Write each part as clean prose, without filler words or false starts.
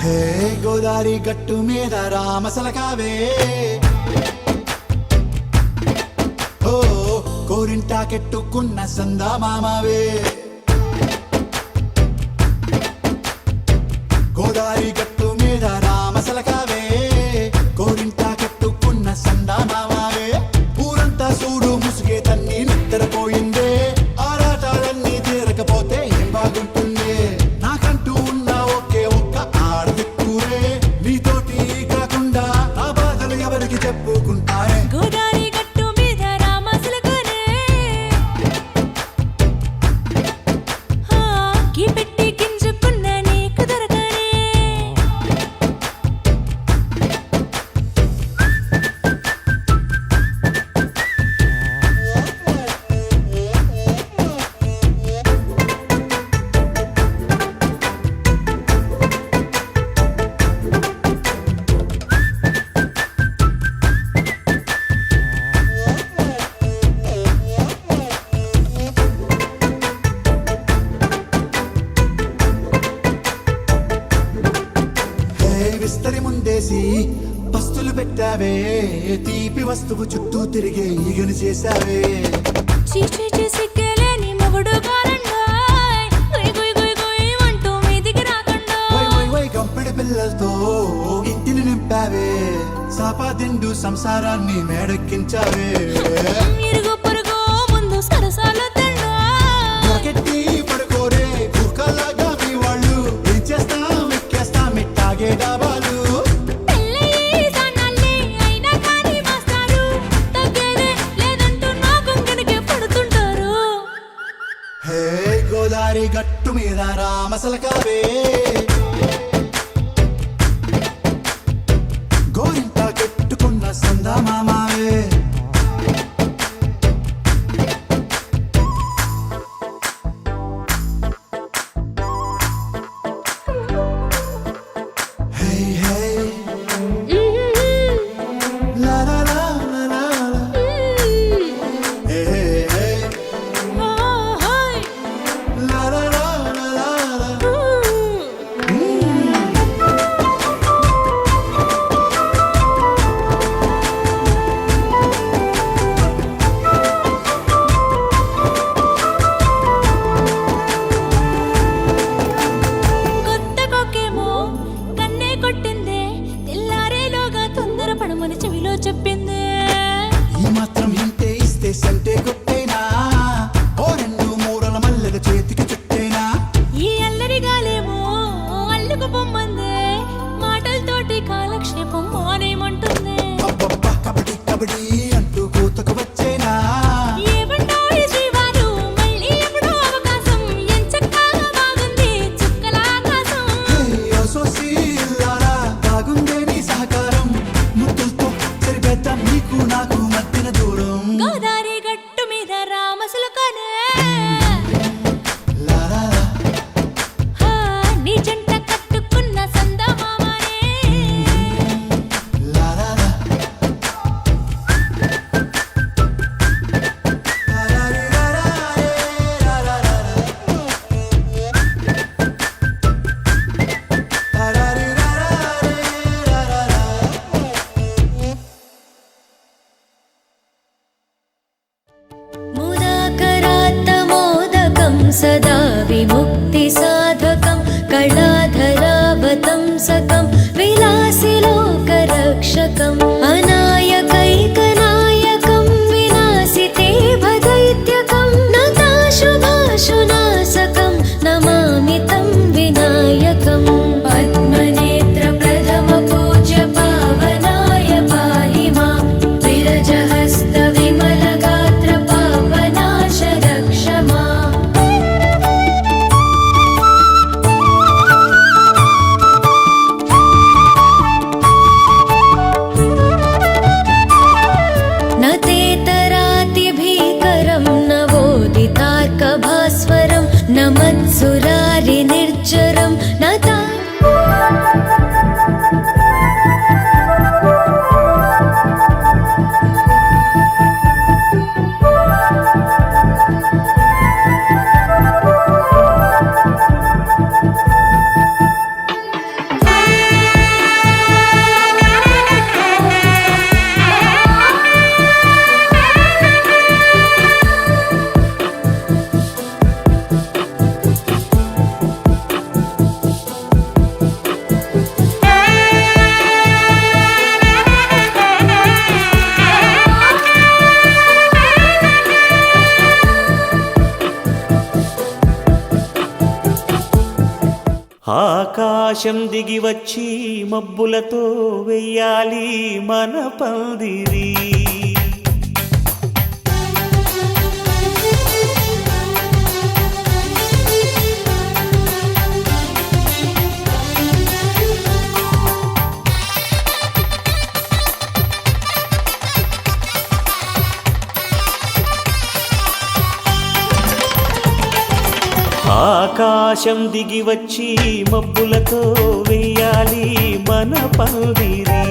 హే గోదారి గట్టు మీద రామసలకావే ఓ కోరింటాకెట్టుకున్న సందా మామావే గోదారి గట్టు మీద రామసలకావే కోరింటాకెట్టుకున్న సందా మామావే ఊరంతా చూడు ముసుగే తన్ని నిద్రపోయిందే ఆరాటాలన్నీ తీరకపోతే ఏం బాగుంటుంది నాకంటూ ఉన్న ఒకే ఒక్క ఆడదిక్కురే నీతోటి కాకుండా నా బాధలు ఎవరికి చెప్పుకుంటారే గోదారి గట్టు మీద రామసలకానే కీ పెట్టి గింజుకున్న నీకు దొరకనే విస్తరి ముందేసి పస్తులు పెట్టావే తీపి వస్తువు చుట్టూ తిరిగే ఈగను చేశావే చీచీ సిగ్గలేని మొగుడు కారండాయ్ గుయ్ గుయ్ గుయ్ గుయ్ అంటూ మీదికి రాకుండా వై వై వై గంపెడి పిల్లలతో ఇంటిని నింపావే సాపాదిండు సంసారాన్ని మేడెక్కించావే ఇరుగు పొరుగు ముందు సరసాలు తండా దొరకెట్టి పడుకోరే కుక్కలాగా మీ వాళ్ళు ఏం చేస్తాం ఎక్కేస్తాం ఇట్టాగే డాబాలు పెళ్ళయి దానాల్ని అయినా కానీ మాస్తారు తగ్గేదే లేదంటూ నా కొంగనికి పడుతుంటారు హే గోదారి గట్టు మీద రామసలకావే గోరింట కట్టుకున్న సందా మామావే హే హే లా లా లా లా లా లా. హే హే హే లా లా లా లా లా లా. కొత్త కొక్కేమో కన్నే కొట్టిందే తెల్లారేలోగా తొందర పడమని చెవిలో చెప్పిందే ఈ మాత్రం హింటే ఇస్తే సంటే కొట్టేనా ఓ రెండు మూరల మల్లెల చేతికి చుట్టేనా ఈ అల్లరి గాలేమో అల్లుకు పొమ్మందే మాటలతోటి కాలక్షేపం మానేమంటుంది అబ్బబ్బా కబడ్డీ కబడ్డీ అంటూ కూతకు వచ్చేనా ఏమంటాయి జీవాలు మళ్ళీ ఎప్పుడో అవకాశం ఎంచక్కా బాగుంది చుక్కల ఆకాశం సోసి ఇల్లారా బాగుందే నీ సహకారం ముద్దులతో సరిపెద్దాం నీకు నాకు మధ్యన దూరం గోదారి గట్టు మీద రామసలకానే లా లా లా. నీ జంట కట్టుకున్న సందమామనే లా లా లా. లారారి లారారే లారారా. లారారి లారారే లారారా. ముదాకరాత్తమోదకం సదా విముక్తిసాధకం కళాధరావతంసకం విలాసిలోకరక్షకం అనాయకైకనాయకం వినాశితే భదైత్యకం నతాశుభాశునాశకం నమామి తం వినాయకం పద్మనేత్ర ప్రథమ పూజ్య పావనాయ పాహి మాం విరజహస్త విమల గాత్ర పావనాశ రక్ష మాం ఆకాశం దిగి వచ్చి మబ్బులతో వెయ్యాలి మన పందిరి. ఆకాశం దిగి వచ్చి మబ్బులతో వెయ్యాలి మన పందిరి.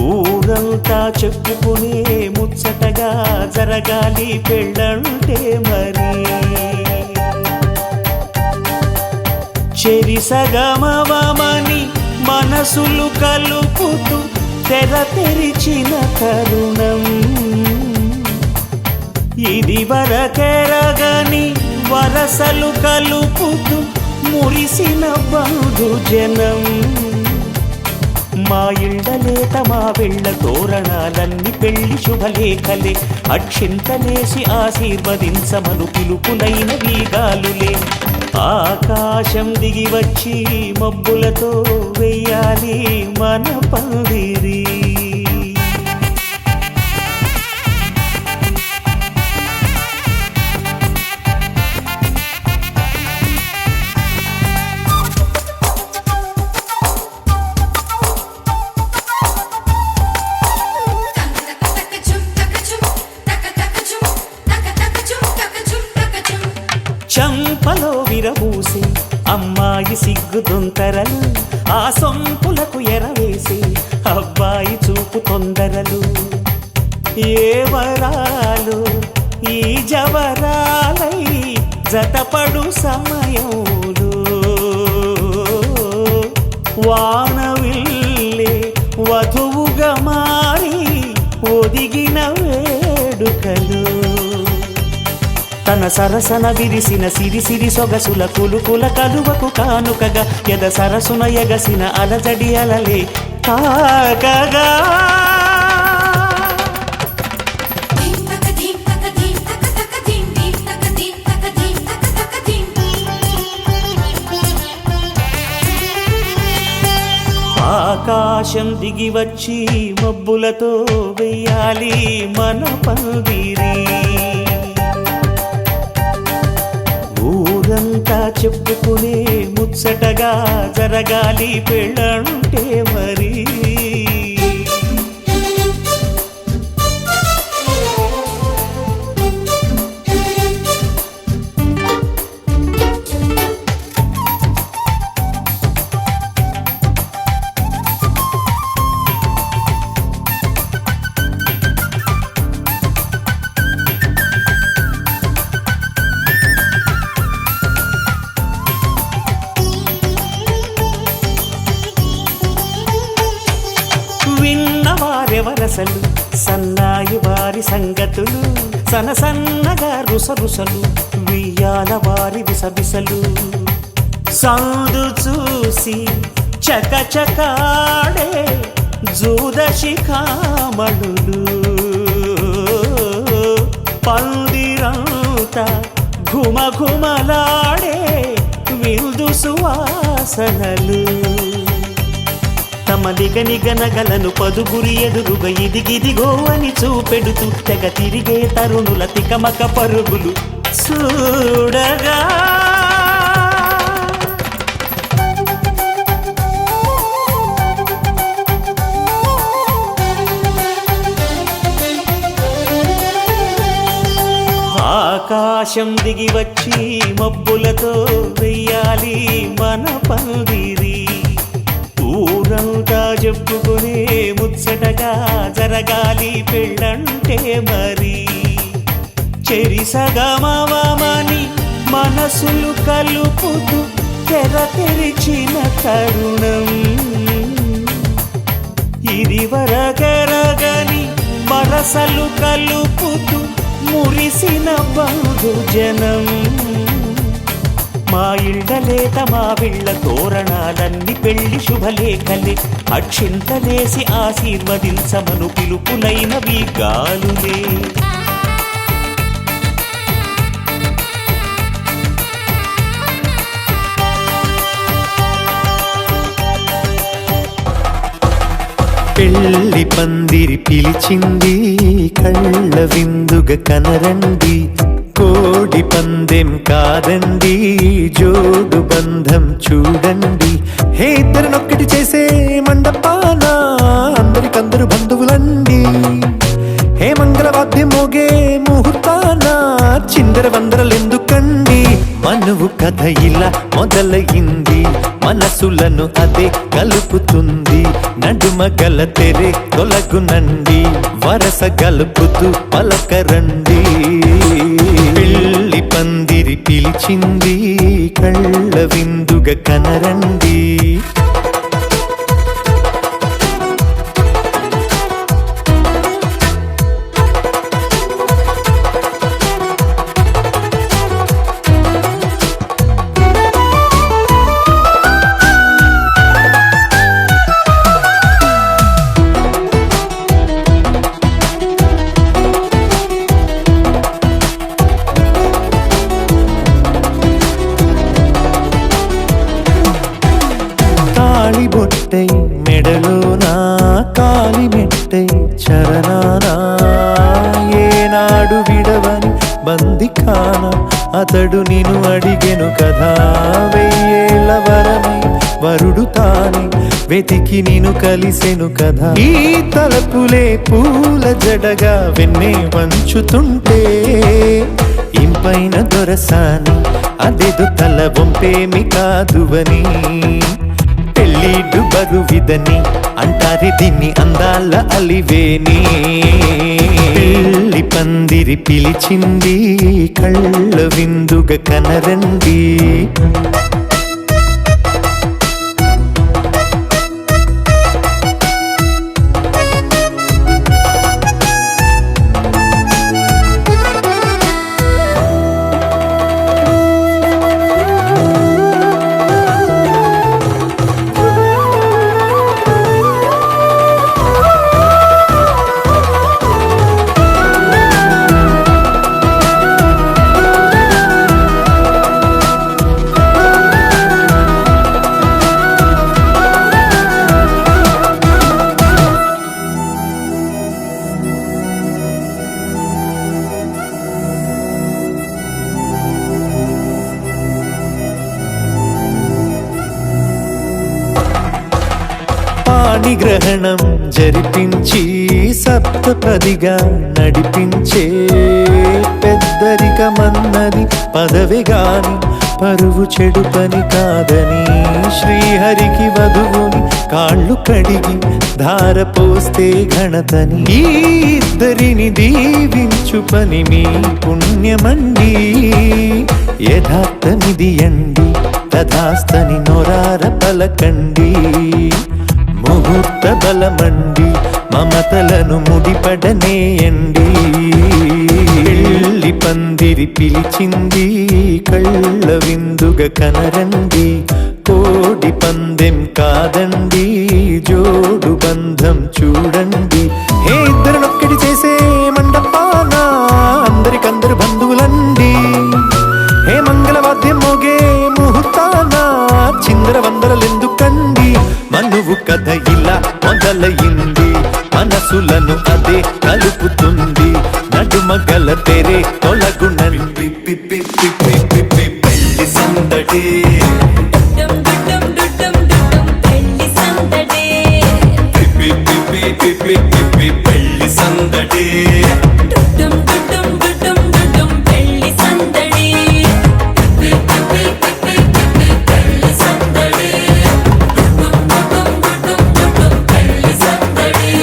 ఊరంతా చెప్పుకునే ముచ్చటగా జరగాలి పెళ్ళంటే మరి. చెరిసగమవమని మనసులు కలుపుతూ తెర తెరిచిన తరుణం. ఇది వరకెరగని వరసలు కలుపుతూ మురిసిన బంధుజనం. మా ఇళ్ళలేత మా వెళ్ళ తోరణాలన్నీ పెళ్లి శుభలేఖలే. అక్షింతలేసి ఆశీర్వదించమను పిలుపులైన వీగాలులే. ఆకాశం దిగి వచ్చి మబ్బులతో వెయ్యాలి మన పందిరి. చంపలో విరబూసి అమ్మాయి సిగ్గుదొంతరలు. ఆ సొంపులకు ఎరవేసి అబ్బాయి చూపు తొందరలు. ఏ వరాలు ఈ జవరాలై జతపడు సమయంలో. వానవిల్లే వధువుగా మారి ఒదిగిన వేడుకలు. తన సరసన విరిసిన సిరిసిరి సొగసుల కులుకుల కలువకు కానుకగా ఎద సరసున ఎగసిన అలజడి అలలే తాకగా. ఆకాశం దిగి వచ్చి మబ్బులతో వెయ్యాలి మన పందిరి. ఊరంతా చెప్పుకునే ముచ్చటగా జరగాలి పెళ్ళంటే మరి. విన్నవారెవరసలు సన్నాయి వారి సంగతులు. సనసన్నగా రుసరుసలు వియ్యాల వారి విసవిసలు. సందు చూసి చకచకాడే జూదశిఖామణులు. పందిరంతా ఘుమఘుమలాడే విందు సువాసనలు. తమ నిగనిగనగలను పదుగురి ఎదురుగా ఇదిగిదిగో అని చూపెడుతూ తెగ తిరిగే తరుణుల తికమక పరుగులు చూడగా. ఆకాశం దిగి వచ్చి మబ్బులతో వెయ్యాలి మన పందిరి. ఊరంతా చెప్పుకునే ముచ్చటగా జరగాలి పెళ్ళంటే మరి. చెరిసగమవమని మనసులు కలుపుతూ తెర తెరిచిన తరుణం. ఇది వరకెరగని వరసలు కలుపుతూ మురిసిన బంధుజనం. మా ఇళ్ళలేత మా వెళ్ళ తోరణాలన్నీ పెళ్లి శుభలేఖలే. అక్షింతలేసి ఆశీర్వదించమను పిలుపులైన వీగాలులే. పెళ్లి పందిరి పిలిచింది కళ్ళ విందుగా కనరండి కోడి పందెం కాదండి జోడు బంధం చూడండి హే ఇద్దరినొక్కటి చేసే మండపాన అందరికందరు బంధువులండి హే మంగళవాద్యం మోగే ముహూర్తాన చిందర వందరలెందుకండి మనువు కథ ఇలా మొదలయింది మనసులను అదే కలుపుతుంది నడుమ గల తెరే తొలగునండి వరస గలుపుతూ పలకరండి పెళ్లి పందిరి పిలిచింది కళ్ళ విందుగా కనరండి బొట్టై మెడలోనా కాలి మెట్టై చరణానా ఏనాడు విడవని బందికాన అతడు నిన్ను అడిగెను కదా వెయ్యేళ్ళ వరమై వరుడు తానే వెతికి నిన్ను కలిసెను కదా ఈ తలపులే పూల జడగా వెన్నే వంచుతుంటే ఇంపైన దొరసాని అదేదో తల వంపేమి కాదువని పెళ్ళిడు బరువిదని అంటారే దీన్ని అందాల అలివేని పెళ్లి పందిరి పిలిచింది కళ్ళ విందుగా కనరండి గ్రహణం జరిపించి సప్తపదిగా నడిపించే పెద్దరికమన్నది పదవి గాని పరువు చెడు పని కాదని శ్రీహరికి వధువుని కాళ్ళు కడిగి ధార పోస్తే ఘనతని ఈ ఇద్దరిని దీవించు పని మీ పుణ్యమండి యథార్థమిది అండి తథాస్తని నొరార పలకండి ముహూర్త బలమండి మమతలను ముడిపడనేయండి పెళ్లి పందిరి పిలిచింది కళ్ళ విందుగా కనరండి కోడి పందెం కాదండి జోడు బంధం చూడండి హే ఇద్దరినొక్కటి చేసే మండపాన అందరికందరు బంధువులండి హే మంగళవాద్యం మోగే ముహూర్తాన చిందర వందరలెందుకండి మనువు కథ ఇలా మొదలయింది మనసులను అదే కలుపుతుంది నడుమ గల తెరే తొలగునండి పెళ్లి సందడి డుడ్డం డుడ్డం డుడ్డం డుడ్డం పెళ్లి సందడి పెళ్లి సందడి డుడ్డం డుడ్డం డుడ్డం డుడ్డం పెళ్లి సందడి పెళ్లి సందడి పెళ్లి సందడి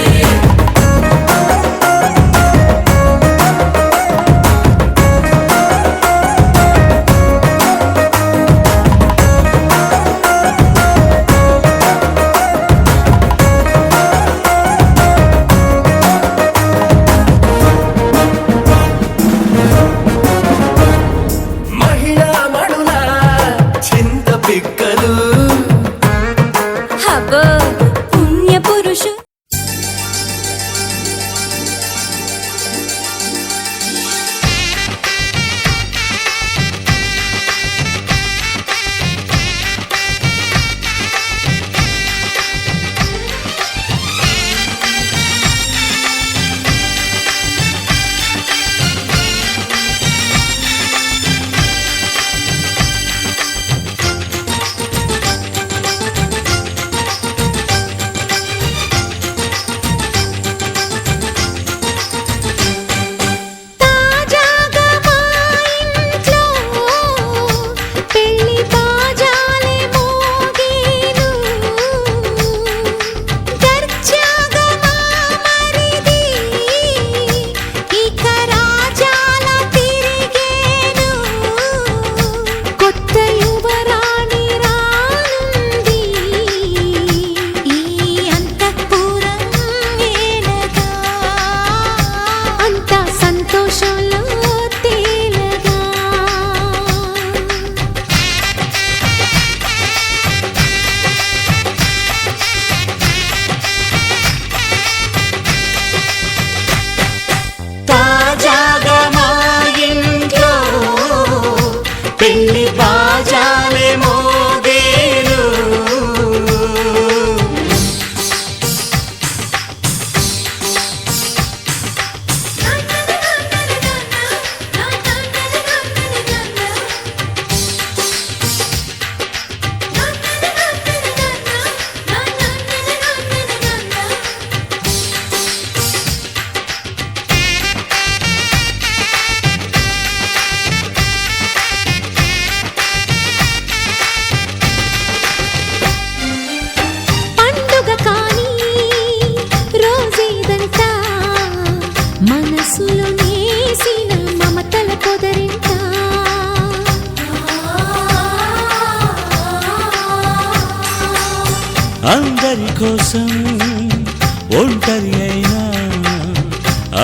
అందరి కోసం ఒంటరి అయినా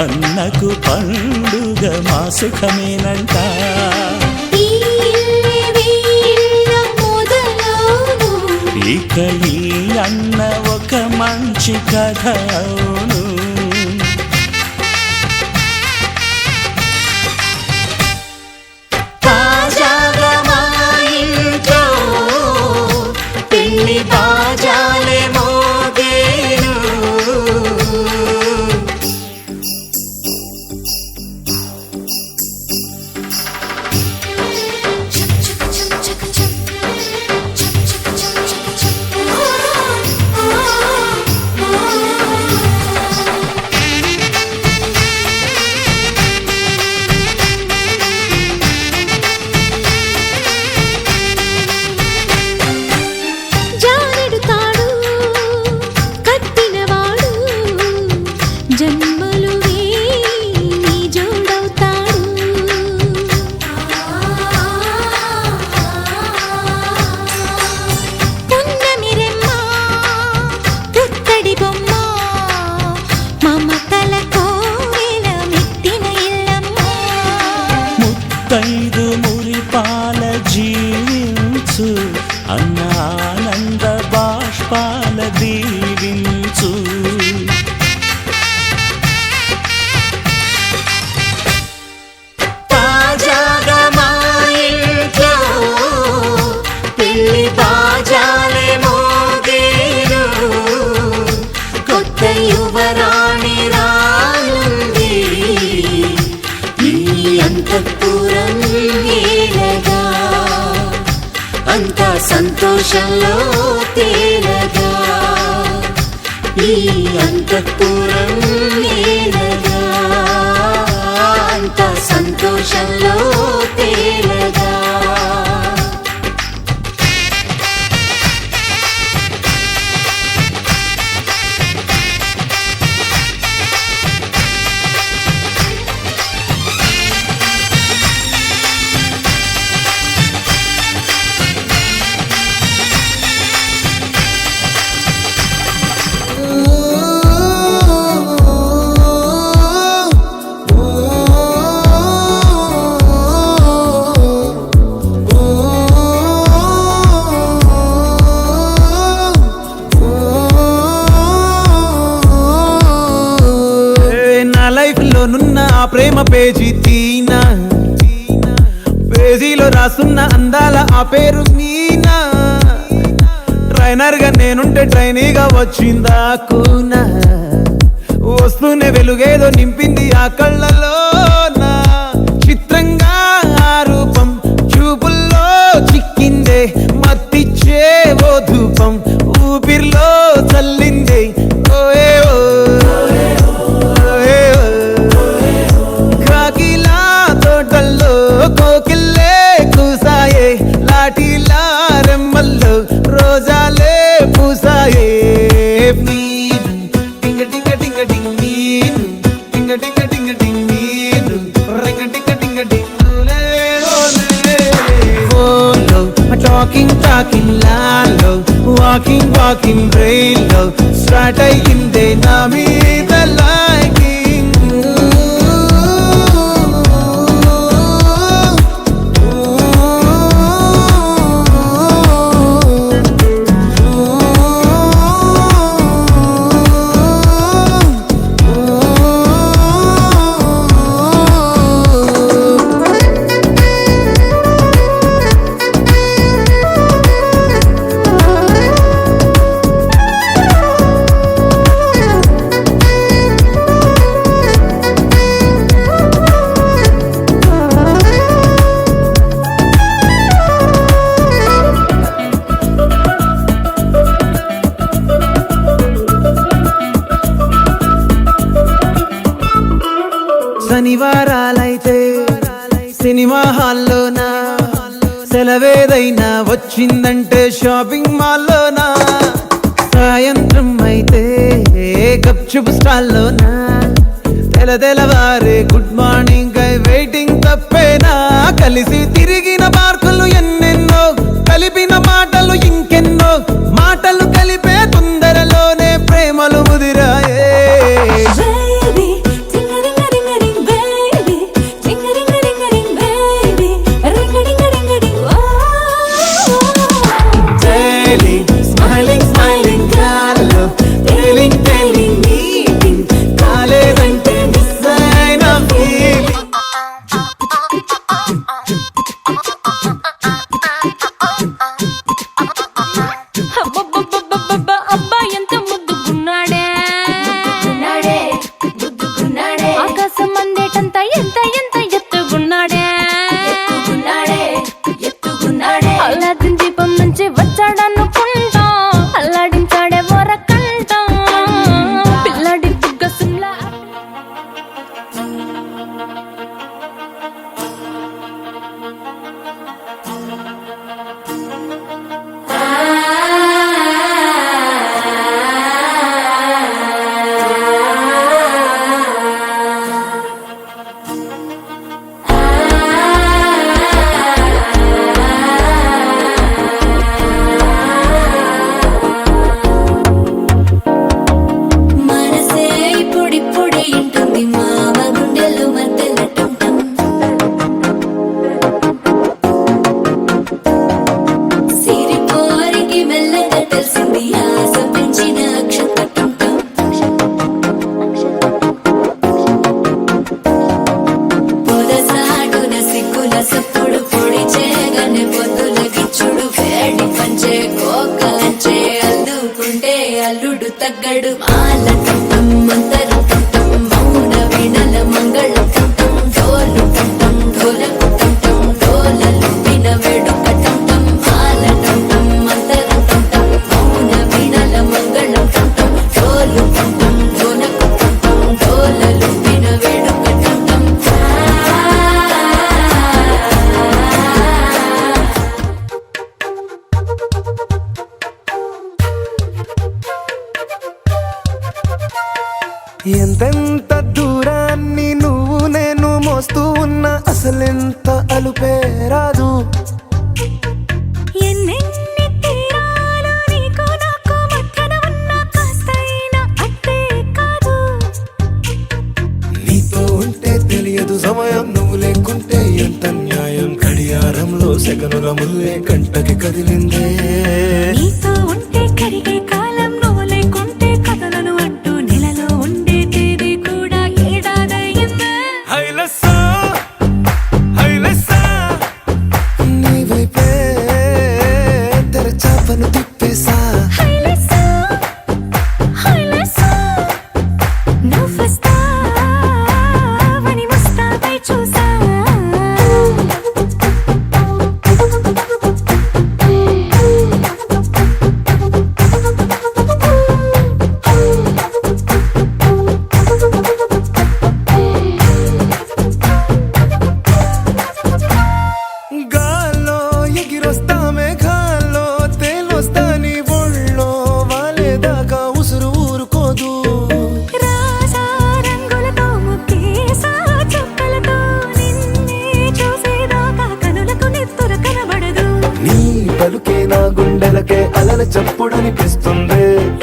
అన్నకు పండుగ మా సుఖమేనంట. ఈ ఇల్లే వీళ్ళ మొదలవును. ఇక ఈ అన్న ఒక మంచి కథ అవును. తాజాగా మా ఇంట్లో పెళ్లి బాజాలే మోగేను. జానెడు తాడు కట్టినవాడు జన్మలు నీ జోడవుతాడు. పున్నమిరెమ్మ పుత్తడి బొమ్మ మమతల కోవెల మెట్టిన ఇల్లమ్మ. ముత్తైదు మురిపాల జీవించు అన్న ఆనంద బాష్పాల దీవించు. తాజాగా మా ఇంట్లో పెళ్లి బాజాలే మోగేను. కొత్త యువరాణి రానుంది ఈ అంతఃపురం ఏలగా. అంతా సంతోషంలో తేలగా ఈ అంతఃపురం ఏలగా. అంతా సంతోషంలో తేలగా. నా లైఫ్ లో నున్న ఆ ప్రేమ పేజీ తీనా, పేజీలో రాసున్న అందాల ఆ పేరు మీనా. ట్రైనర్ గా నేనుంటే ట్రైనీగా వచ్చిందా కూనా. వస్తూనే వెలుగేదో నింపింది ఆ కళ్ళలోనా. చిత్రంగా ఆ రూపం చూపుల్లో చిక్కిందే, మత్తిచ్చే ఓ ధూపం ఊపిరిలో చల్లిందే. ఓయే ఓ కాకిలా తోటల్లో కోకిల్లే కూసాయే, లాఠీలా రెమ్మల్లో రోజాలే పూసాయే. టింగ టింగ టింగ టింగ్ మీను, టింగ టింగ టింగ టింగ్ మీను, రింగ టింగ టింగ టింగులే ఓలే. ఫోన్లో టాకింగ్ టాకింగ్ లాలో, వాకింగ్ వాకింగ్ బ్రెయిన్లో స్టార్ట్ అయ్యిందే నా మీద లైకింగ్. శనివారాలైతే సినిమా హాల్లోనా, సెలవేదైనా వచ్చిందంటే షాపింగ్ మాల్లోనా. సాయంత్రం అయితే గప్చుప్ స్టాల్లోనా, తెలవారే గుడ్ మార్నింగ్ వెయిటింగ్ తప్పేనా. కలిసి తిరిగిన మార్కులు ఎన్నెన్నో, కలిపిన మాటలు ఇంకెన్నో, మాటలు కలిపే అల్లాదిన్ దీపం నుంచి వచ్చాడనుకుంటా అల్లాడించాడే వరకంట పిల్లడి బుగ్గసులా మనసే ఇప్పుడిప్పుడే ఇంటుంది మామ గుండెల్లో మధ్యలటుంటం సిరిపోరికి మెల్లగా తెలిసింది ఆశ పెంచిన అక్షతటుంటం పొదసాటున సిగ్గుల సప్పుడు పొడి చేయగానే పొద్దుల గిచ్చుడు వేడి పంచే కోకలంచే అల్లుకుంటే అల్లుడు తగ్గడు మాలటం మంతరం టం మౌన వీణల మంగళం టం డోలు టం డోలకు టం డోలలు విన వేడుక టం మాలటం మంతరం టం మౌన వీణల మంగళం టం డోలు టం డోలకు టం డోలలు విన వేడుక టం ఎంతెంత దూరాన్ని నువ్వు నేను మోస్తూ ఉన్నా అసలెంత అలుపే రాదు. ఎన్నెన్ని తీరాలు నీకు నాకు మధ్యన ఉన్న కాస్తైనా అట్టే కాదు నీతో ఉంటే తెలియదు సమయం, నువ్వు లేకుంటే ఎంత న్యాయం. గడియారంలో సెకనుల ముల్లే కంటకి కదిలిందే. నీతో ఉంటే కరిగే కాలం నువ్వు లేకుంటే కథలను అంటూ నెలలో ఉండే తేదీ కూడా ఏడాదయ్యిందే హైలెస్సా హైలెస్సా నీ వైపే తెరచాపను తిప్పేసా. హైలెస్సా హైలెస్సా నువ్వొస్తావని ముస్తాబై చూసా గాల్లో ఎగిరొస్తా మేఘాల్లో తేలొస్తా నీ ఒళ్ళో వాలేదాకా ఉసురు ఊరుకోదు. రాజా రంగులతో ముక్కేసా చుక్కలతో నిన్నే చూసేదాకా కనులకు నెత్తుర కనబడదు. నీ పలుకే నా గుండెలకే అలల చప్పుడనిపిస్తుంది.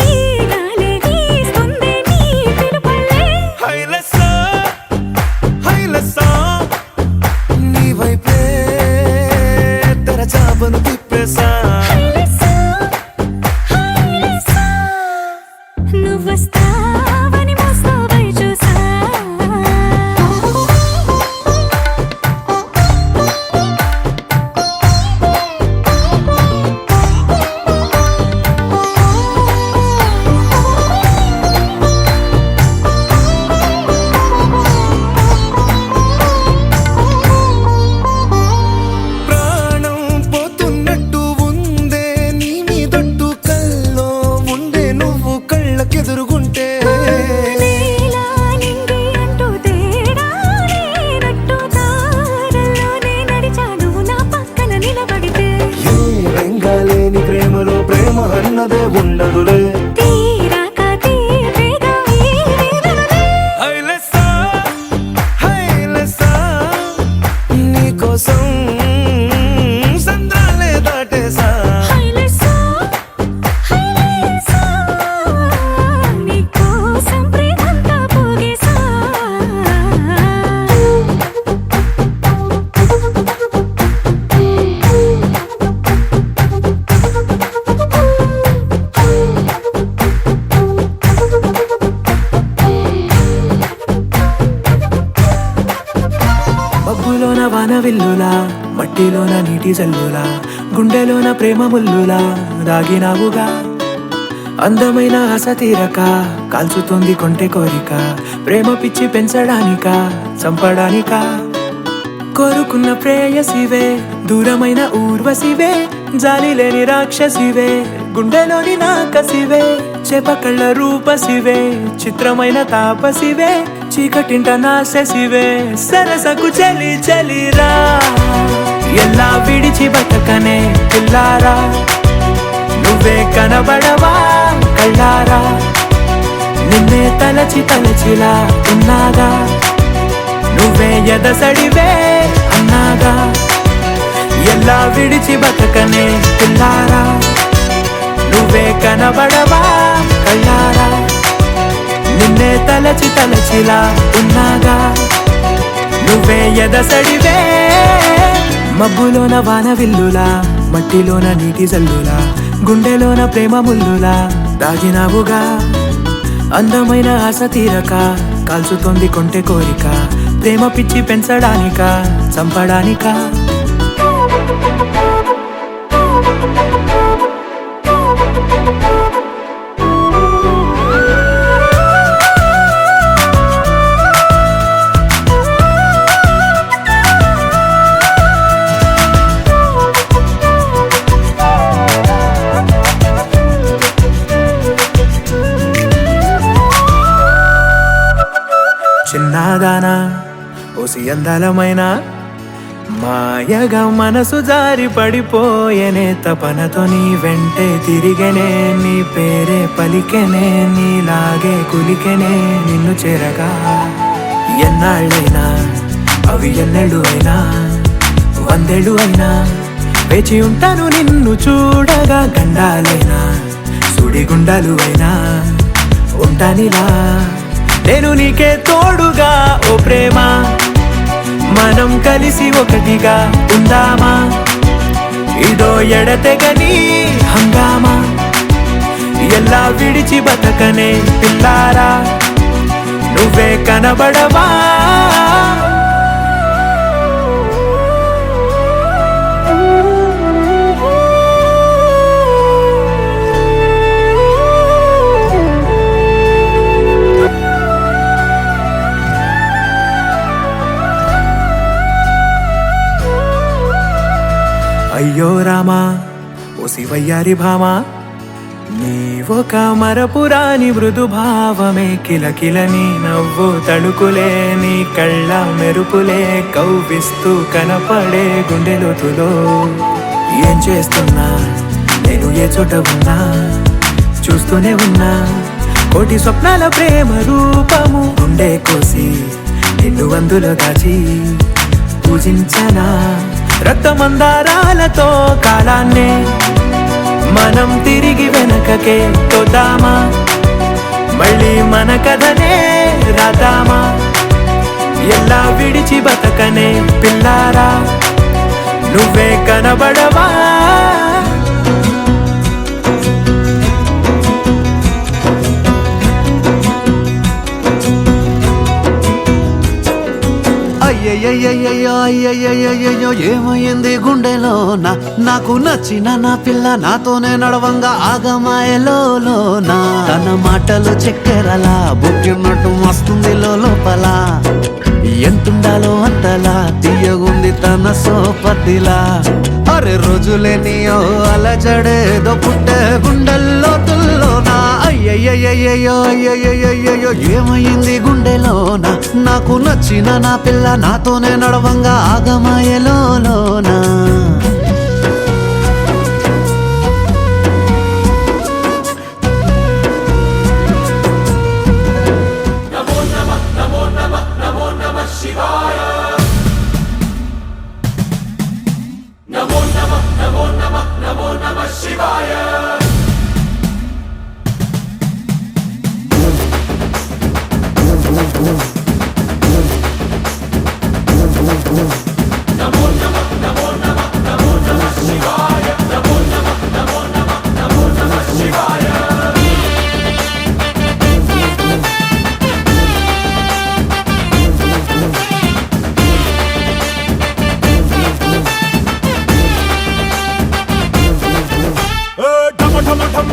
ఈ గాలే వీస్తుంది నీ పిలుపులే హైలెస్సా హైలెస్సా నీ వైపే తెరచాపను తిప్పేసా. హైలెస్సా హైలెస్సా నువ్వొస్తావని ముస్తాబై చూసా ప్రాణం పోతున్నట్టు ఉందే నీ మీదొట్టు కల్లో ఉండే నువ్వు కళ్ళకెదురుగుంటే. నీలా నింగి అంటూ తేడా లేనట్టు దారుల్లోనే నడిచా నువ్వు నా పక్కన నిలబడితే. ఏ వెంగాలేని ప్రేమలో ప్రేమ అన్నదే ఉండదులే. తీరాక తీరేగా ఈ వేదనలే హైలెస్సా హైలెస్సా నీకోసం సంద్రాలే దాటేసా. హైలెస్సా హైలెస్సా నీకోసం ప్రేమంతా పోగేసా మబ్బులోన వాన విల్లులా, మట్టిలోన నీటి జల్లులా, గుండెలోన ప్రేమ ముల్లులా దాగినావుగా. అందమైన ఆశ తీరక కాల్చుతుంది కొంటె కోరిక, ప్రేమ పిచ్చి పెంచడానిక చంపడానిక. కోరుకున్న ప్రేయసివే దూరమైన ఊర్వశివే జాలి లేని రాక్షసివే గుండెలోని నాకసివే చేపకళ్ళ రూపసివే చిత్రమైన తాపసివే చీకటింట నాశసివే సరసకు చలి చలిరా ఎలా విడిచి బతకనే పిల్లారా నువ్వే కనబడవా కళ్ళారా నిన్నే తలచి తలచిలా ఉన్నాగా నువ్వే ఎదసడివే అన్నాగా ఎలా విడిచి బతకనే పిల్లారా నువ్వే కనబడవా కళ్ళారా నిన్నే తలచి తలచిలా ఉన్నాగా నువ్వే ఎదసడివే మబ్బులోన వాన విల్లులా మట్టిలోన నీటి జల్లులా గుండెలోన ప్రేమ ముల్లులా దాగినావుగా అందమైన ఆశ తీరక కాల్చుతోంది కొంటె కోరిక ప్రేమ పిచ్చి పెంచడానిక చంపడానిక చిన్నదానా ఓసి అందాలమైన మాయగా మనసు జారి పడిపోయేనే తపనతో నీ వెంటే తిరిగనే నీ పేరే పలికెనే నీలాగే కులికెనే నిన్ను చేరగా ఎన్నాళ్ళైనా అవి ఎన్నెళ్ళు అయినా 100 ఏళ్ళు అయినా వేచి ఉంటాను నిన్ను చూడగా గండాలైనా సుడిగుండాలు అయినా ఉంటానిలా నేను నీకే తోడుగా ఓ ప్రేమ మనం కలిసి ఒకటిగా ఉందామా ఇదో ఎడతెగని హంగామా ఎలా విడిచి బతకనే పిల్లారా నువ్వే కనబడవా అయ్యో రామా ఓ శివయ్యారి భామా నీవొక మరపురాని మృదు భావమే కిలకిల నీ నవ్వు తడుకులే నీ కళ్ళ మెరుపులే కవ్విస్తూ కనపడే గుండెలోతులో ఏం చేస్తున్నా నేను ఏ చోట ఉన్నా చూస్తూనే ఉన్నా కోటి స్వప్నాల ప్రేమ రూపము గుండె కోసి నిన్ను అందులో దాచి పూజించనా రక్తమందారాలతో కాలాన్నే మనం తిరిగి వెనకకే తోదామా మళ్ళీ మన కథనే రాదామా ఎలా విడిచి బతకనే పిల్లారా నువ్వే కనబడవా అయ్యయ్యో ఏమైంది గుండెలోన నాకు నచ్చిన నా పిల్ల నాతోనే నడవంగా ఆగమాయలోనా తన మాటలు చక్కెరలా బుక్కినట్టు వస్తుంది లోపల ఎంతుండాలో అంతలా తీయగుంది తన సోపతిలా అరే రోజులేని అలజడేదో పుట్టే గుండెల్లో తుల్లోనా అయ్యయ్యో ఏమైంది గుండెలోన నాకు నచ్చిన నా పిల్ల నాతోనే నడవంగా ఆగమాయలోనా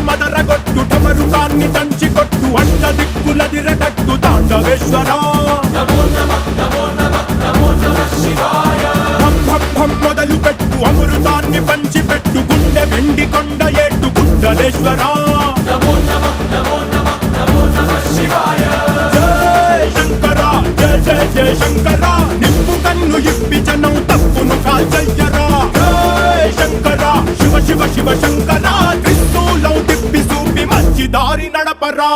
మదరగొట్టు ఢమరుకాన్ని దంచి కొట్టు అంట దిక్కులదిరగట్టు తాండవేశ్వర నమో నమః శివాయ ఈశ్వర జయ శంకర జయ జయ జయ శంకర నిప్పు కన్ను ఇప్పి జనం తప్పును కాల్చయ్యరా జయ శంకర శివ శివ శివ శంకర త్రిశూలం తిప్పి చూపి మంచి దారి నడపరా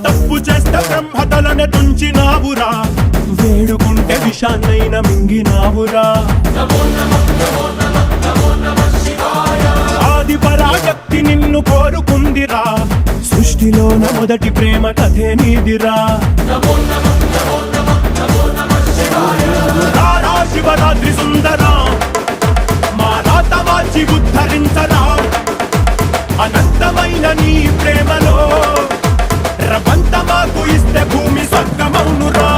తప్పు చేస్తే బ్రహ్మతలనే తుంచినావురా వేడుకుంటే విషాన్నైన మింగినావురా ఆది పరాశక్తి నిన్ను కోరుకుందిరా సృష్టిలోన మొదటి ప్రేమ కథే నీదిరా రారా శివరాత్రి సుందరా మా రాత మార్చి ఉద్ధరించరా అనంతమైన నీ ప్రేమలో రవంత మాకు ఇస్తే భూమి స్వర్గమౌనురా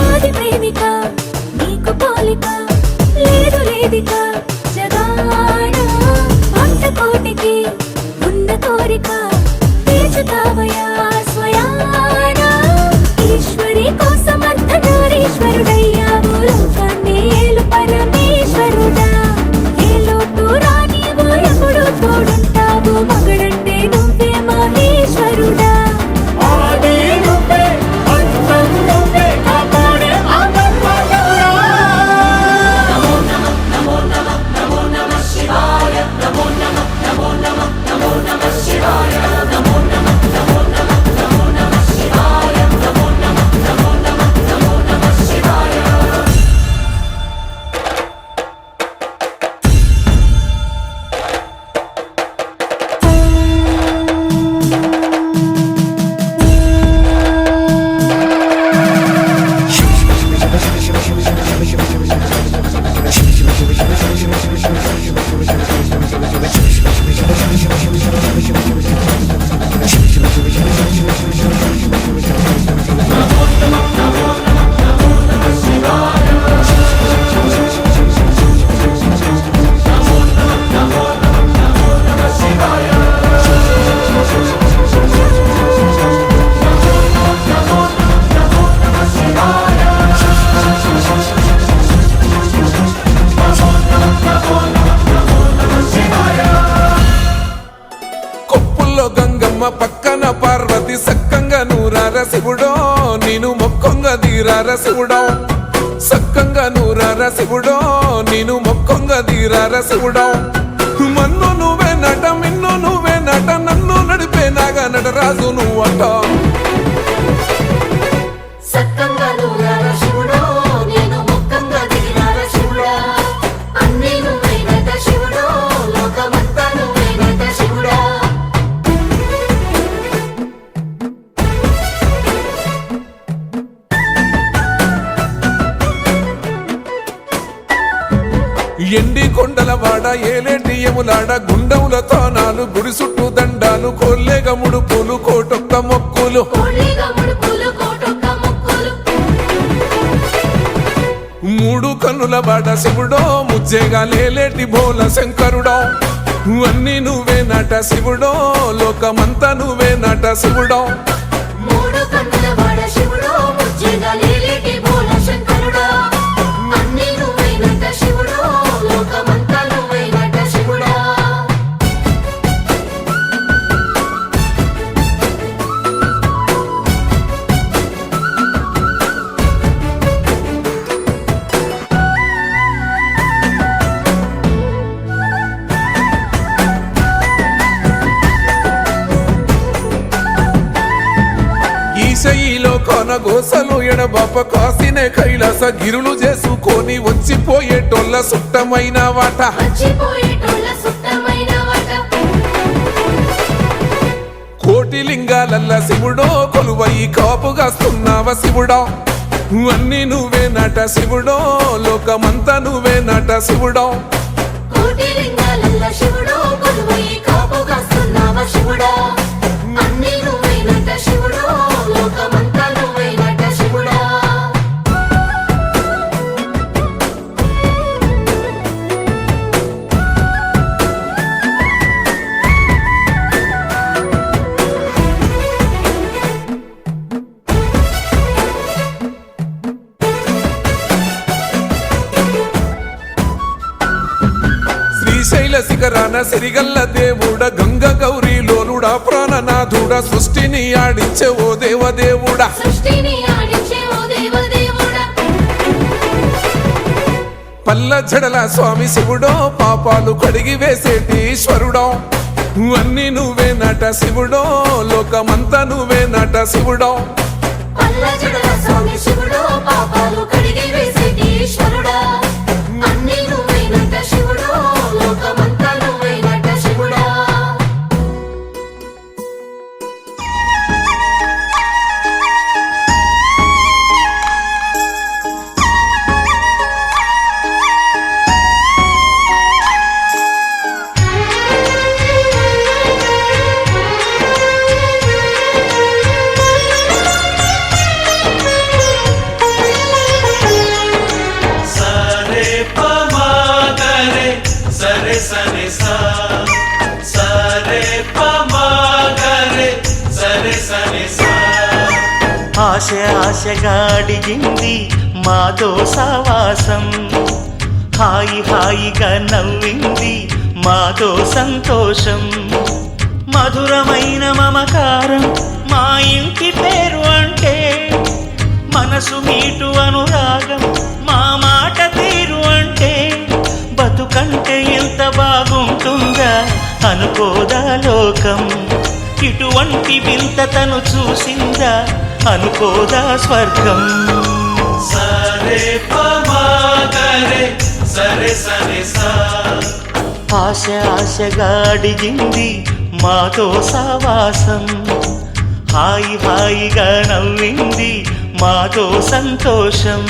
ఆది ప్రేమిక నీకు పోలిక లేదు లేదిక జగాన భక్త కోటికి ఉన్న కోరిక తీర్చుతావయా స్వయాన ఈశ్వరి కోసం అర్ధనారీశ్వరుడయ్యావు లోకాన్ని ఏలు పరమేశ్వరుడా ఏ లోటు రానివు ఎప్పుడు తోడుంటావు మగడంటే నువ్వే మహేశ్వరుడా ఆది నువ్వే అంతం నువ్వే కాపాడే గంగమ్మ పక్కన పార్వతి సక్కంగా నూరార శివుడో నేను మొక్కంగా దీరార శివుడో సక్కంగా నూరార శివుడో నేను మొక్కంగా దీరార శివుడో మన్ను నువ్వే నట మిన్ను నువ్వే నట నన్ను నడిపే నాగా నటరాజు నువ్వట సక్కంగా నూరార శివుడో నేను మొక్కంగా దిగినార శివుడా అన్నీ నువ్వైనట శివుడో లోకమంతా నువ్వైనట శివుడా ఎండి కొండలవాడ ఏలేటి ఎములాడ గుండములతో నాలు గుడి చుట్టూ దండాలు కొల్లేగ ముడుపులు కోటొక్క మొక్కులు మూడు కన్నుల బాట శివుడో ముజ్జేగా లేలేటి బోల శంకరుడో అన్నీ నువ్వే నట శివుడో లోకమంతా నువ్వే నట శివుడో మూడు కన్నుల వాడ శివుడో వేదాలేటి బోల శంకరుడా అన్ని నువ్వైనట శివుడా లోకమంతా నువ్వైనట శివుడా ఈశయిలో కొనగోసలు ఎడబాప కాసినే కైలాస గిరులు చేసుకొని వచ్చిపోయేటోళ్ళ సుట్టమైన వాట వచ్చిపోయేటోళ్ళ సుత్తమైన వాట కోటి లింగాలల్ల శివుడో కొలువయి కాపుగాస్తున్నావ శివుడా అన్ని నువ్వే నట శివుడో లోకమంతా నువ్వే నట శివుడా కోటి లింగాలల్ల శివుడో కొలువై కాపుగాస్తున్నావ శివుడా అన్ని నువ్వైనట శివుడో లోకమంతా నువ్వైనట శివుడా శ్రీశైల శిఖరాన సిరిగల్ల దేవుడ గంగ గౌరీ లోలుడా ప్రాణనాథుడా సృష్టిని ఆడించే ఓ దేవదేవుడా సృష్టిని ఆడించే ఓ దేవదేవుడా పల్ల జడల స్వామి శివుడో పాపాలు కడిగి వేసేటి ఈశ్వరుడో అన్ని నువ్వే నట శివుడో లోకమంతా నువ్వే నట శివుడో పల్ల జడల స్వామి శివుడో పాపాలు కడిగి వేసేటి ఈశ్వరుడా అన్ని నువ్వైనట శివుడో లోకమంతా నువ్వైనట శివుడా సరే పమాగరే సరే సరే సా సరే పమాగరే సరే సరే సా ఆశ ఆశగా అడిగింది మాతో సావాసం హాయి హాయిగా నవ్వింది మాతో సంతోషం మధురమైన మమకారం మా ఇంటి పేరు అంటే మనసు మీటు అనురాగం మా మాట తీరు అంటే బతుకంటే ఎంత బాగుంటుందా అనుకోదా లోకం ఇటువంటి వింత తను చూసిందా అనుకోదా స్వర్గం సరే పమాగరే సరే సరే సా ఆశ ఆశగా అడిగింది మాతో సావాసం హాయి హాయిగా నవ్వింది మాతో సంతోషం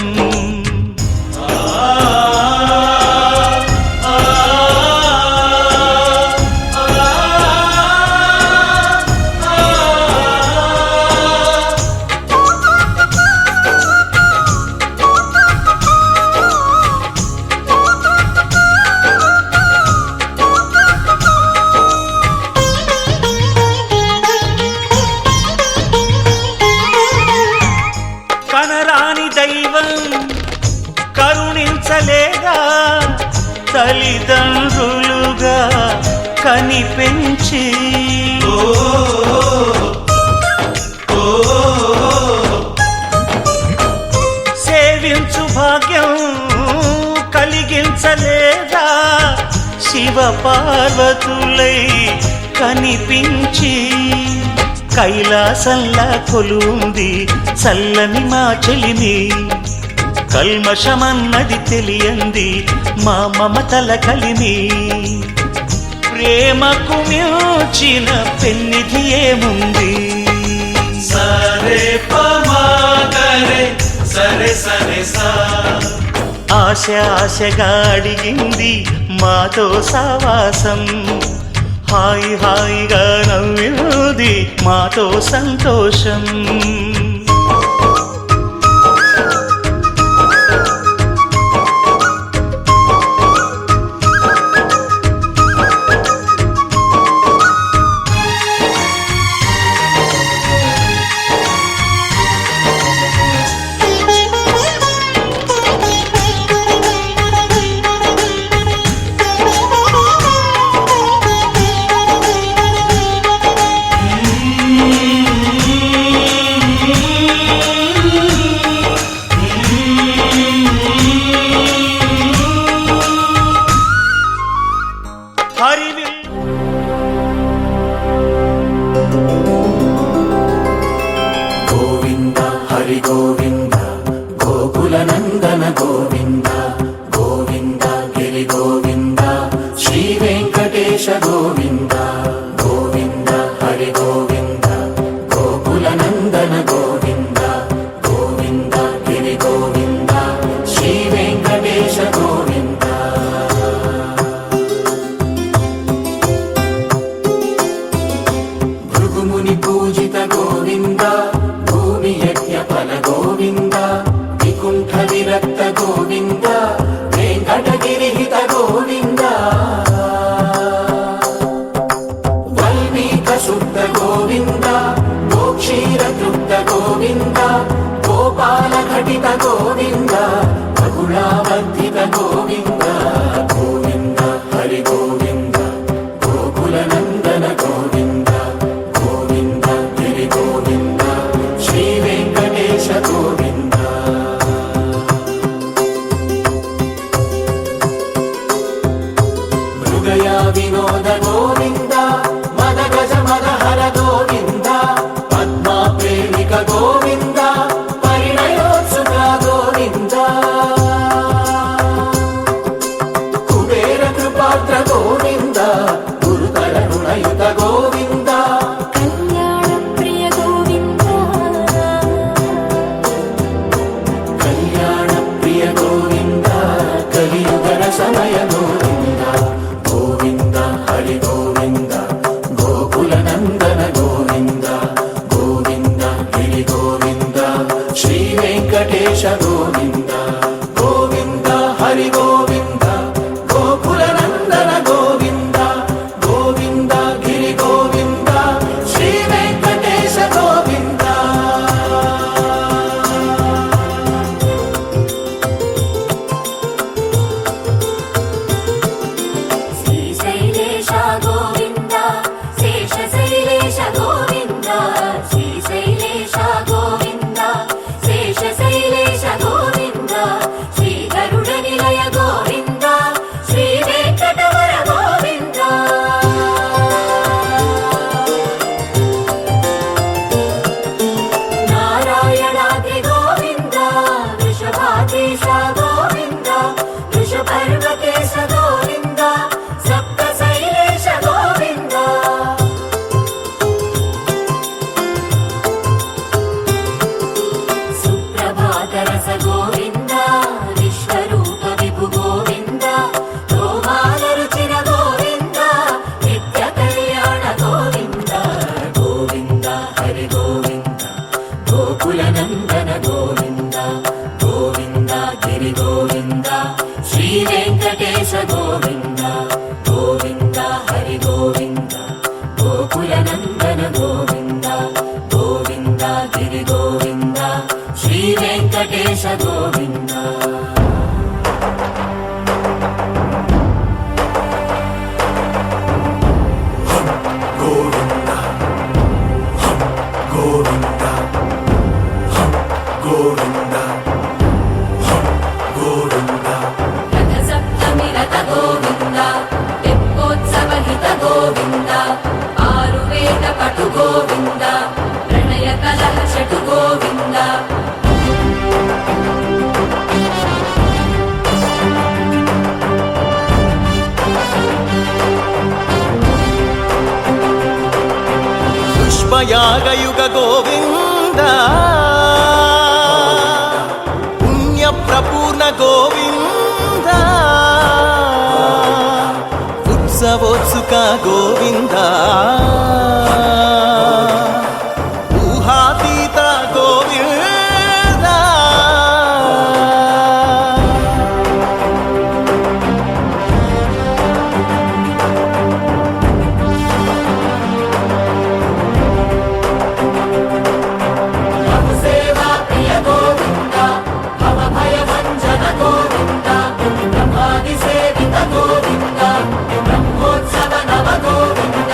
కనరాని దైవం కరుణించలేదా తల్లిదండ్రులుగా కనిపెంచి సేవించు భాగ్యం కలిగించలేదా శివ పార్వతులై కనిపించి కైలాసంలా కొలుంది చల్లని మా చెలిమి కల్మషమన్నది తెలియంది మా మమతల కలిమి ప్రేమకు మించిన పెన్నిధి ఏముంది సరే పమాగరే సరే సరే సా ఆశ ఆశగా అడిగింది మాతో సావాసం హాయి హాయిగా నవ్వింది మాతో సంతోషం హరి గోవింద గోకుల నందన గోవింద గోవింద గిరి గోవింద శ్రీ వెంకటేశ గోవింద గోవింద హరి గోవింద గోకుల నందన గోవింద గోవింద గిరి గోవింద శ్రీ వెంకటేశ గోవింద భృగుముని పూజిత గోవింద భూమి యజ్ఞ ఫల గోవింద వికుంఠ విరక్త గోవింద వెంకటగిరిహిత గోవింద వల్మీక శుద్ధ గోవింద గోక్షీర తృప్త గోవింద గోపాల ఘటిత గోవింద బహుళావర్ధిత గోవింద గోవింద హరి గోవింద గోకుల నందన గోవింద గోవింద గిరి గోవింద శ్రీ వెంకటేశ గోవింద మృగయ వినోద గోవింద మద గజ మద హర గోవింద పద్మా ప్రేమిక గోవింద పరిణయోత్సుక గోవింద కుబేర కృపాత్ర గోవింద గురుతర రుణయుత గోవింద కళ్యాణ ప్రియ గోవింద కళ్యాణ ప్రియ గోవింద కలియుగర సమయ గోవింద గోవింద హరి గోవింద గోకుల నందన గోవింద గోవింద గిరి గోవింద శ్రీ వెంకటేశ గోవింద గోవింద హరి గోవింద గోకుల నందన గోవింద గోవింద గిరి గోవింద శ్రీ వెంకటేశ గోవింద శ్రీశైలేశ గోవింద శేషశైలేశ గోవింద శ్రీశైలేశ గోవింద శేషశైలేశ గోవింద శ్రీ గరుడ నిలయ గోవింద శ్రీ వెంకటవర గోవింద నారాయణాద్రి గోవింద వృషభాధీశ గోవింద వృషపర్వతేశ గోవింద సప్త శైలేశ గోవింద సుప్రభాతరస గోవింద విశ్వరూప విభు గోవింద గోమాల రుచిర గోవింద నిత్య కళ్యాణ గోవింద గోవింద హరి గోవింద గోకుల నందన గోవింద గోవింద గిరి గోవింద శ్రీ వెంకటేశ గోవింద గోవింద హరి గోవింద గోకుల నందన గోవింద గోవింద గిరి గోవింద శ్రీ వెంకటేశ గోవింద గోవింద గోవింద గోవింద గోవింద రథ సప్తమి రథ గోవింద తెప్పోత్సవహిత గోవింద ఆరువేద పటు గోవింద ప్రణయ కలహ షటు గోవింద పుష్పయాగయుగ గోవింద పుణ్య ప్రపూర్ణ గోవింద ఉత్సవోత్సుక గోవింద ఊహాతీత గోవింద సేవా ప్రియ గోవింద భవ భయ భంజన గోవింద బ్రహ్మాది సేవిత గోవింద బ్రహ్మోత్సవ నవ గోవింద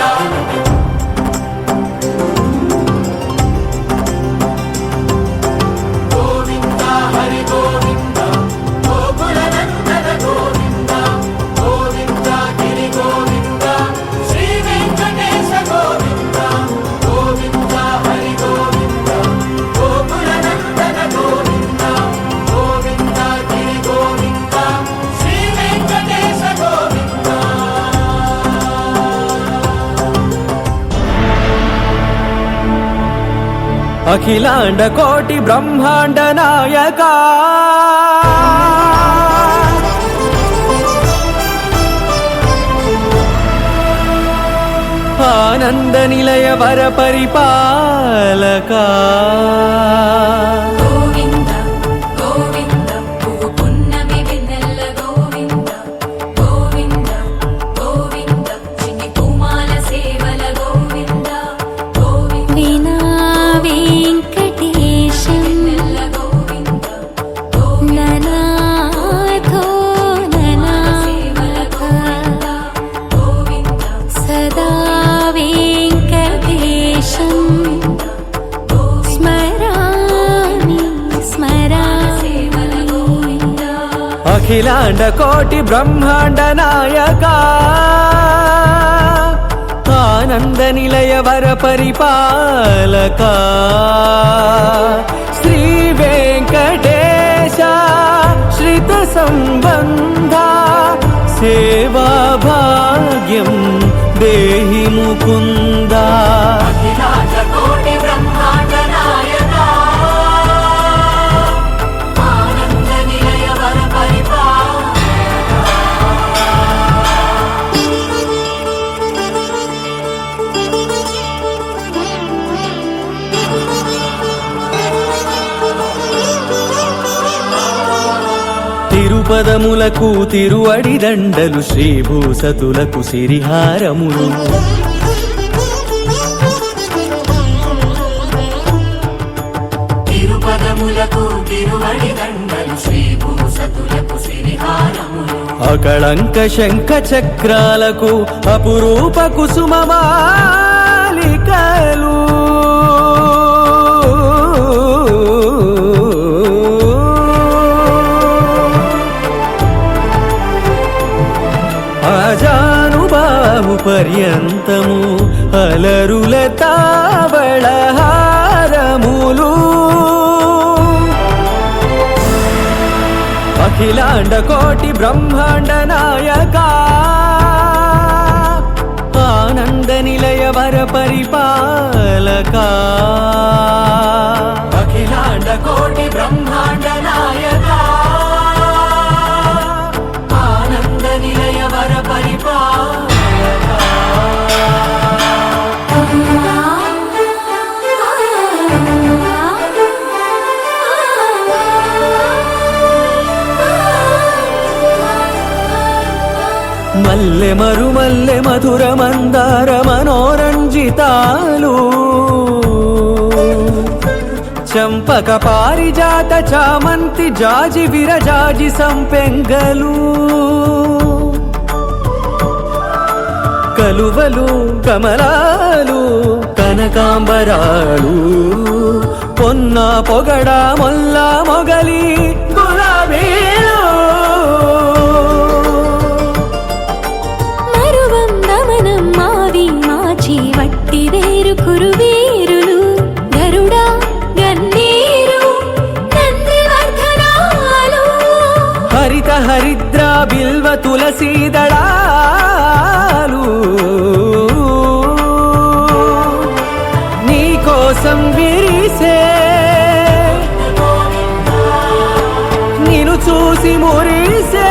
అఖిలాండ కోటి బ్రహ్మాండ నాయక ఆనంద నిలయ వర పరిపాలక గోవింద గోవింద పువ్వు పున్నమి వెన్నెల గోవింద గోవింద గోవింద చిన్ని పూమాల సేవల గోవింద గోవింద వీణా వెంకటేశం వెన్నెల గోవింద ననాథో ననా సేవల గోవింద గోవింద సదా వెంకటేశం స్మరామి స్మరామి అఖిలాండ కోటి బ్రహ్మాండ నాయక ఆనంద నిలయ వర పరిపాలక శ్రీ వెంకటేశ శ్రిత సంబంధ సేవా భాగ్యం దేహి ముకుంద అఖిలాండ కోటి బ్రహ్మాండ నాయక ఆనంద నిలయ వర తిరుపదములకు తిరువడి దండలు శ్రీభూసతులకు సిరిహారములు తిరుపదములకు తిరువడి దండలు శ్రీభూసతులకు సిరిహారములు అకళంక శంఖ చక్రాలకు అపురూప కుసుమమాలికలు అజానుబాహు పర్యంతము అలరుల తావళహారములు అఖిలాండ కోటి బ్రహ్మాండ నాయక ఆనంద నిలయ వర పరిపాలక అఖిలాండ కోటి బ్రహ్మాండ నాయక ఆనంద నిలయ వర మల్లె మరుమల్లె మధుర మందార మనోరంజితాలు చంపక పారిజాత చామంతి జాజి విరజాజి సంపెంగలు కలువలు కమలాలు కనకాంబరాలు పొన్న పొగడ మొల్ల మొగలి గులాబీలు మరువందమనం మావి మాచి వట్టి వేరు కురువీరులు గరుడా గన్నీరు నందివర్ధనాలు హరిత హరిద్ర బిల్వ తులసీ దళాలు నీ కోసం విరిసే నిన్ను చూసి మురిసే